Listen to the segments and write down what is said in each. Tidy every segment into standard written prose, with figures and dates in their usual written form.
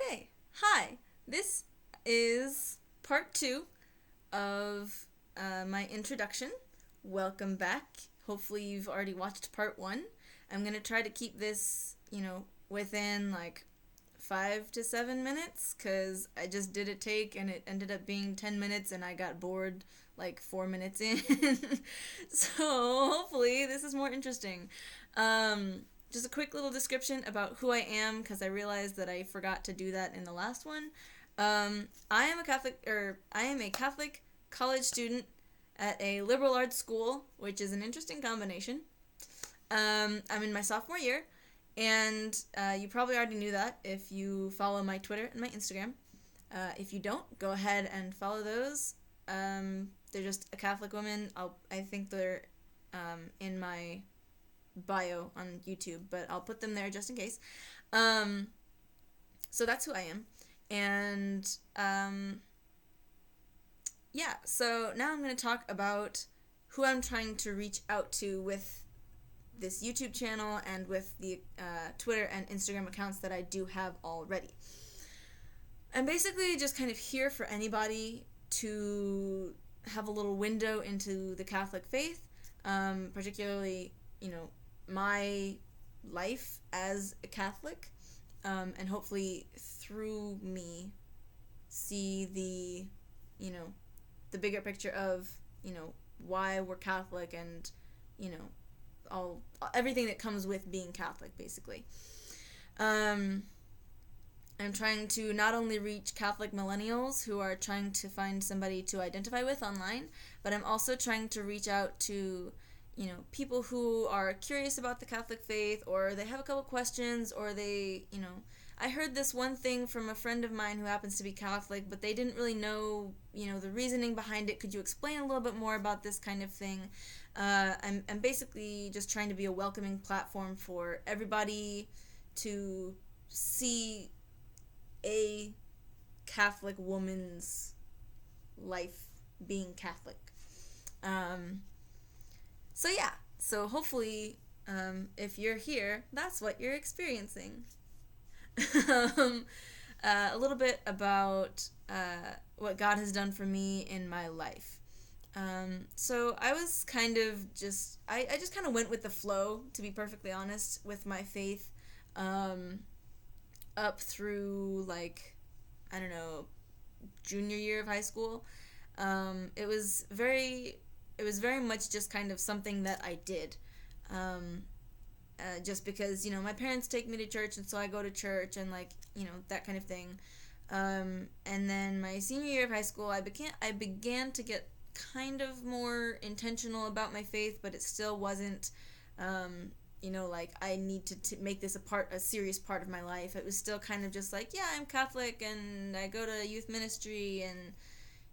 Okay, hi. This is part two of my introduction. Welcome back. Hopefully, you've already watched part one. I'm going to try to keep this, within like 5 to 7 minutes because I just did a take and it ended up being 10 minutes and I got bored like 4 minutes in. So, hopefully, this is more interesting. Um, just a quick little description about who I am because I realized that I forgot to do that in the last one. I am a Catholic college student at a liberal arts school, which is an interesting combination. I'm in my sophomore year, and you probably already knew that if you follow my Twitter and my Instagram. If you don't, go ahead and follow those. They're just a Catholic woman. I think they're in my bio on YouTube, but I'll put them there just in case. Um, so that's who I am. And yeah, so now I'm going to talk about who I'm trying to reach out to with this YouTube channel and with the Twitter and Instagram accounts that I do have already. I'm basically just kind of here for anybody to have a little window into the Catholic faith, particularly, my life as a Catholic, and hopefully through me see the bigger picture of, why we're Catholic and, you know, all everything that comes with being Catholic, basically. Um, I'm trying to not only reach Catholic millennials who are trying to find somebody to identify with online, but I'm also trying to reach out to, people who are curious about the Catholic faith, or they have a couple questions, or I heard this one thing from a friend of mine who happens to be Catholic, but they didn't really know, the reasoning behind it. Could you explain a little bit more about this kind of thing? I'm basically just trying to be a welcoming platform for everybody to see a Catholic woman's life being Catholic. So yeah, so hopefully, if you're here, that's what you're experiencing. um, a little bit about what God has done for me in my life. So I was kind of I just kind of went with the flow, to be perfectly honest, with my faith, up through, like, I don't know, junior year of high school. It was very much just kind of something that I did. Um, just because, my parents take me to church, and so I go to church, and, like, that kind of thing. And then my senior year of high school, I began to get kind of more intentional about my faith, but it still wasn't, like, I need to make this a serious part of my life. It was still kind of just like, yeah, I'm Catholic, and I go to youth ministry, and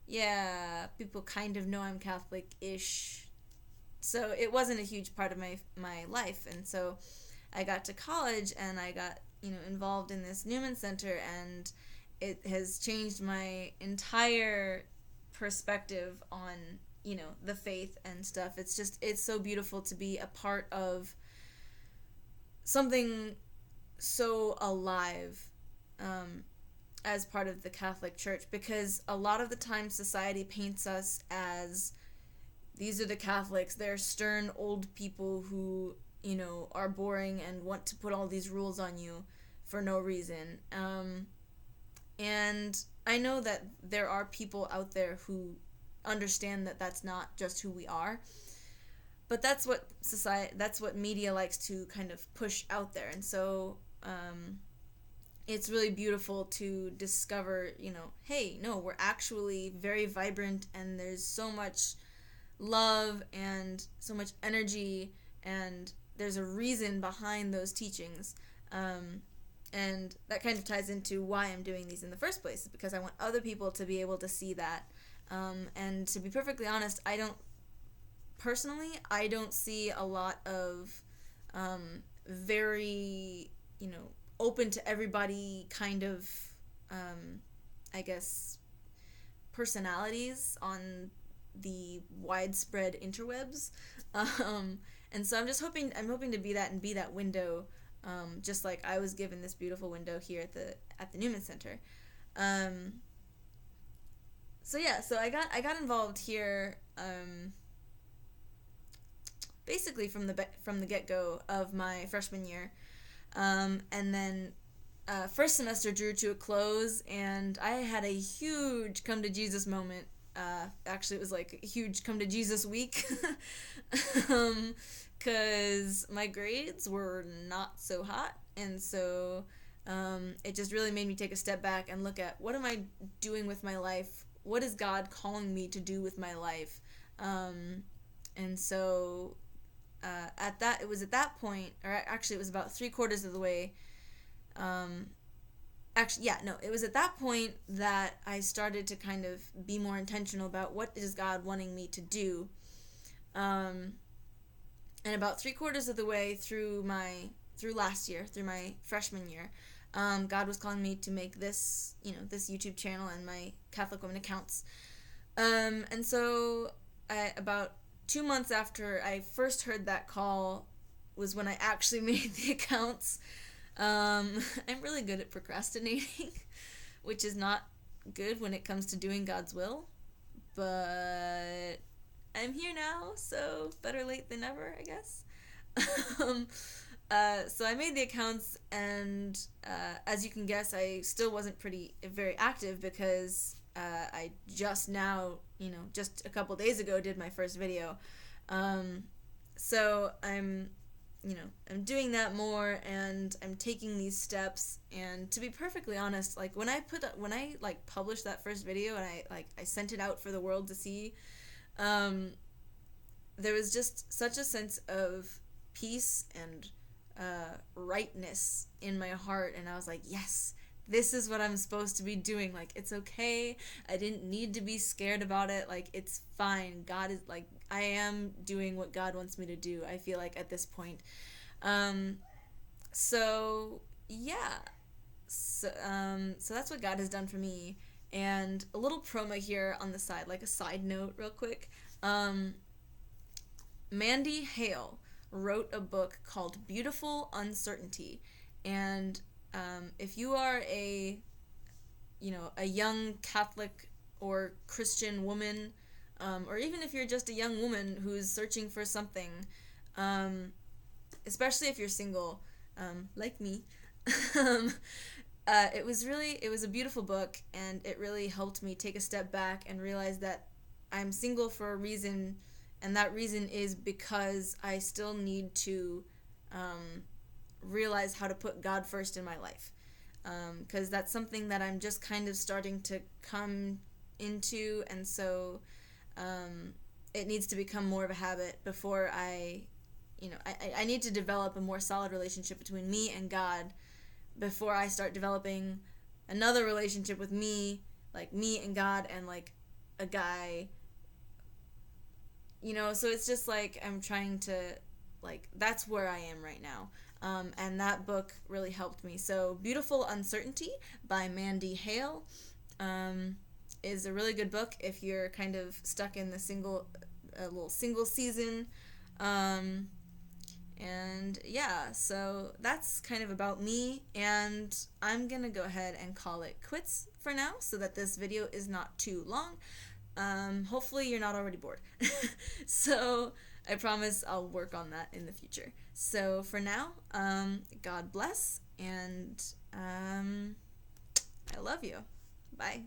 yeah, people kind of know I'm Catholic-ish. So it wasn't a huge part of my life. And so I got to college and I got, involved in this Newman Center, and it has changed my entire perspective on, the faith and stuff. It's so beautiful to be a part of something so alive, as part of the Catholic Church, because a lot of the time society paints us as, these are the Catholics, they're stern old people who, are boring and want to put all these rules on you for no reason. And I know that there are people out there who understand that that's not just who we are, but that's what media likes to kind of push out there. And so, it's really beautiful to discover, hey, no, we're actually very vibrant, and there's so much love and so much energy, and there's a reason behind those teachings. And that kind of ties into why I'm doing these in the first place, because I want other people to be able to see that. And to be perfectly honest, I don't see a lot of, very, open to everybody kind of, I guess, personalities on the widespread interwebs. And so I'm hoping to be that and be that window, just like I was given this beautiful window here at the Newman Center. Um, so yeah, so I got involved here, basically from the get go of my freshman year, and then first semester drew to a close, and I had a huge come to Jesus moment. Actually, it was like a huge come to Jesus week, because my grades were not so hot, and so it just really made me take a step back and look at what am I doing with my life? What is God calling me to do with my life? And so it was at that point, or actually, it was about 3/4 of the way. It was at that point that I started to kind of be more intentional about what is God wanting me to do. And about 3/4 of the way through last year, through my freshman year, God was calling me to make this YouTube channel and my Catholic Women accounts. And so about 2 months after I first heard that call was when I actually made the accounts. I'm really good at procrastinating, which is not good when it comes to doing God's will, but I'm here now, so better late than never, I guess. So I made the accounts, and as you can guess, I still wasn't very active because I just now, just a couple days ago did my first video. So I'm doing that more, and I'm taking these steps. And to be perfectly honest, like when I published that first video and I sent it out for the world to see, there was just such a sense of peace and rightness in my heart, and I was like, yes, this is what I'm supposed to be doing. Like, it's okay. I didn't need to be scared about it. Like, it's fine. God is like, I am doing what God wants me to do, I feel like, at this point. So yeah. So that's what God has done for me. And a little promo here on the side, like a side note real quick. Mandy Hale wrote a book called Beautiful Uncertainty. And if you are a young Catholic or Christian woman, or even if you're just a young woman who's searching for something, especially if you're single, like me, it was a beautiful book, and it really helped me take a step back and realize that I'm single for a reason, and that reason is because I still need to realize how to put God first in my life, because that's something that I'm just kind of starting to come into, and so it needs to become more of a habit before I need to develop a more solid relationship between me and God before I start developing another relationship with me, like me and God and like a guy, so it's just like I'm trying to, like, that's where I am right now. And that book really helped me. So Beautiful Uncertainty by Mandy Hale is a really good book if you're kind of stuck in a little single season. And yeah, so that's kind of about me, and I'm gonna go ahead and call it quits for now so that this video is not too long. Hopefully you're not already bored. So I promise I'll work on that in the future. So for now, God bless, and I love you. Bye.